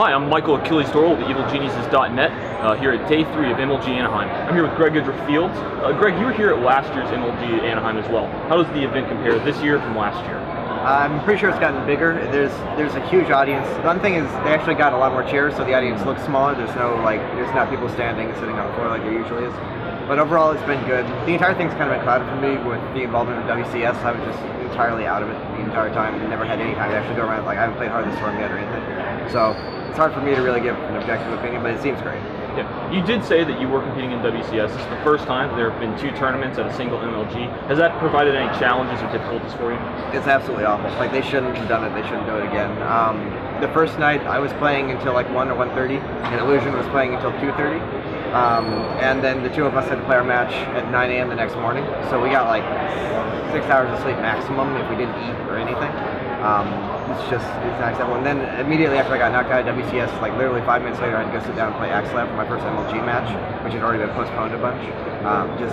Hi, I'm Michael Achilles EG.IdrA with EvilGeniuses.net here at Day 3 of MLG Anaheim. I'm here with Greg Fields. Greg, you were here at last year's MLG Anaheim as well. How does the event compare this year from last year? I'm pretty sure it's gotten bigger. There's a huge audience. One thing is they actually got a lot more chairs, so the audience looks smaller. There's not people standing and sitting on the floor like there usually is. But overall, it's been good. The entire thing's kind of been clouded for me with the involvement of WCS. I was just entirely out of it the entire time and never had any time to actually go around. Like, I haven't played Heart of the Storm yet or anything. So it's hard for me to really give an objective opinion, but it seems great. Yeah. You did say that you were competing in WCS. This is the first time there have been 2 tournaments at a single MLG. Has that provided any challenges or difficulties for you? It's absolutely awful. Like, they shouldn't have done it. They shouldn't do it again. The first night, I was playing until like 1 or 1:30, and Illusion was playing until 2:30. And then the 2 of us had to play our match at 9 a.m. the next morning. So we got like 6 hours of sleep maximum if we didn't eat or anything. It's not acceptable. And then immediately after I got knocked out of WCS, like literally 5 minutes later, I had to go sit down and play Axlab for my first MLG match, which had already been postponed a bunch.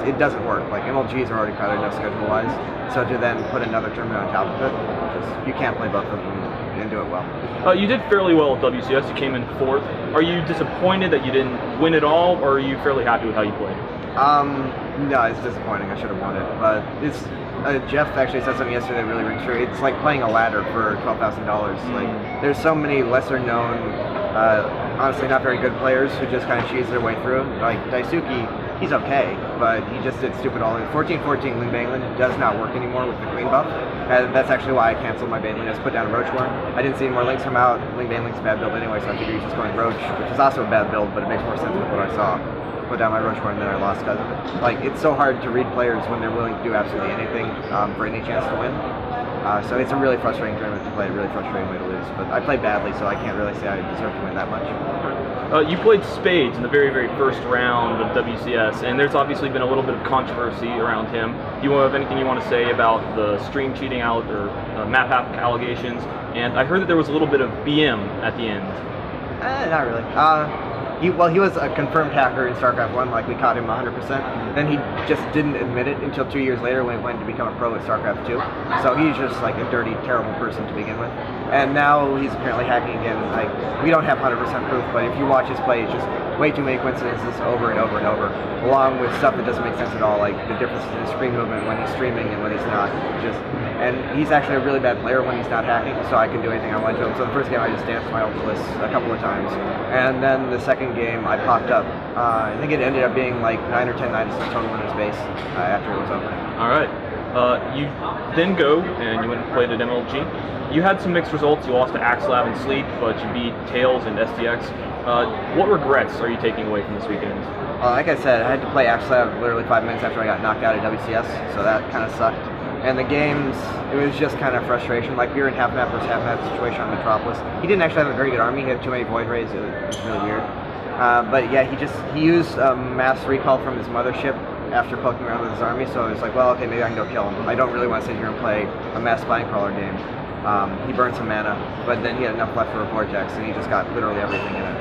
It doesn't work. Like, MLGs are already crowded enough schedule-wise, so to then put another tournament on top of it, you can't play both of them and do it well. You did fairly well at WCS. You came in 4th. Are you disappointed that you didn't win it all, or are you fairly happy with how you played? No, it's disappointing. I should have won it, but it's. Jeff actually said something yesterday that really rings true. It's like playing a ladder for $12,000. Like, there's so many lesser known, honestly not very good players who just kind of cheese their way through. Like Daisuke, he's okay, but he just did stupid all in. 14-14 Ling Banglin does not work anymore with the green buff. And that's actually why I canceled my Banglin. I just put down Roachworm. I didn't see any more links come out. Ling Banglin's a bad build anyway, so I figured he's just going Roach, which is also a bad build, but it makes more sense with what I saw. Put down my Roachworm and then I lost because of it. Like, it's so hard to read players when they're willing to do absolutely anything for any chance to win. So it's a really frustrating tournament to play, a really frustrating way to lose. But I played badly, so I can't really say I deserve to win that much. You played Spades in the very, very first round of WCS, and there's obviously been a little bit of controversy around him. Do you have anything you want to say about the stream cheating out or map hack allegations? And I heard that there was a little bit of BM at the end. Not really. He was a confirmed hacker in StarCraft 1, like we caught him 100%. Then he just didn't admit it until 2 years later when he went to become a pro at StarCraft 2. So he's just like a dirty, terrible person to begin with. And now he's apparently hacking again. Like, we don't have 100% proof, but if you watch his play, it's just way too many coincidences over and over and over, along with stuff that doesn't make sense at all, like the differences in screen movement when he's streaming and when he's not. And he's actually a really bad player when he's not hacking, so I can do anything I want to him. So the first game I just danced my Ultimus a couple of times, and then the second game I popped up. I think it ended up being like 9 or 10 9 total in his base after it was over. All right. You then go and you went and played at MLG. You had some mixed results. You lost to Axlab and Sleep, but you beat Tails and STX. What regrets are you taking away from this weekend? Like I said, I had to play Axlab literally 5 minutes after I got knocked out at WCS, so that kind of sucked. And the games, it was just kind of frustration. Like, we were in half-map versus half-map situation on Metropolis. He didn't actually have a very good army. He had too many Void Rays. It was really weird. But yeah, he used mass recall from his mothership after poking around with his army, so it was like, well, okay, maybe I can go kill him. I don't really want to sit here and play a mass spine crawler game. He burned some mana, but then he had enough left for a Vortex, and he just got literally everything in it.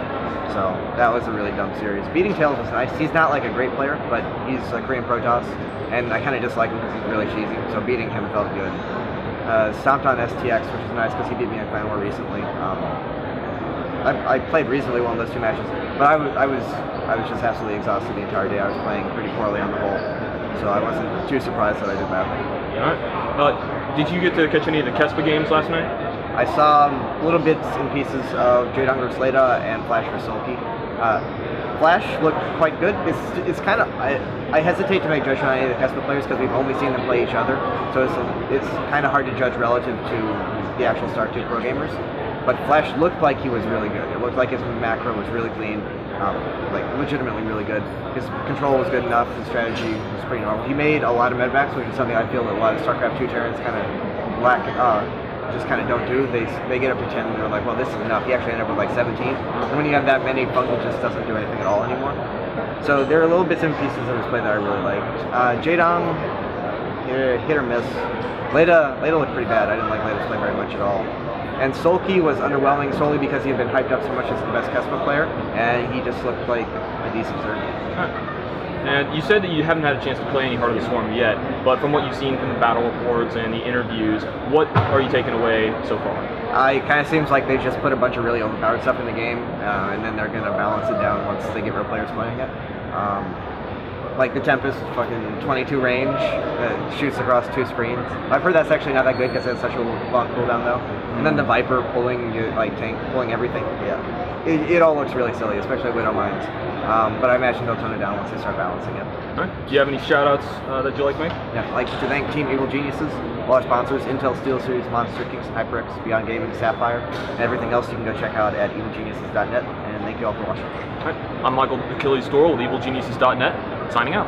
So that was a really dumb series. Beating Tails was nice. He's not like a great player, but he's a Korean Protoss, and I kind of dislike him because he's really cheesy, so beating him felt good. Stomped on STX, which is nice because he beat me in Clan War recently. I played reasonably well in those 2 matches, but I was just absolutely exhausted the entire day. I was playing pretty poorly on the whole, so I wasn't too surprised that I did badly. All right. Did you get to catch any of the Kespa games last night? I saw little bits and pieces of EG.IdrA Leda and Flash for Sulky. Flash looked quite good. It's kind of, I hesitate to make judgment on any of the Kespa players because we've only seen them play each other, so it's kind of hard to judge relative to the actual Star 2 pro gamers. But Flash looked like he was really good. It looked like his macro was really clean, like legitimately really good. His control was good enough, his strategy was pretty normal. He made a lot of medvacs, which is something I feel that a lot of StarCraft 2 Terrans kind of lack, just kind of don't do. They get up to 10 and they're like, well, this is enough. He actually ended up with like 17. And when you have that many, Fungal just doesn't do anything at all anymore. So there are little bits and pieces of his play that I really liked. Jaedong, hit or miss. Leda looked pretty bad. I didn't like Leda's play very much at all. And Sulky was underwhelming solely because he had been hyped up so much as the best Kespa player, and he just looked like a decent Zerg. And you said that you haven't had a chance to play any Heart of the Storm yet, but from what you've seen from the battle reports and the interviews, what are you taking away so far? It kind of seems like they just put a bunch of really overpowered stuff in the game, and then they're gonna balance it down once they get real players playing it. Like the Tempest, fucking 22 range, shoots across 2 screens. I've heard that's actually not that good because it has such a long cooldown though. And then the Viper pulling pulling everything. Yeah, it all looks really silly, especially Widow Mines. But I imagine they'll tone it down once they start balancing it. All right. Do you have any shout-outs that you like to make? Yeah, I'd like to thank Team Evil Geniuses, all our sponsors, Intel SteelSeries, Monster, Kingston HyperX, Beyond Gaming, Sapphire, and everything else you can go check out at evilgeniuses.net. And thank you all for watching. All right. I'm Michael Achilles EG.IdrA with evilgeniuses.net, signing out.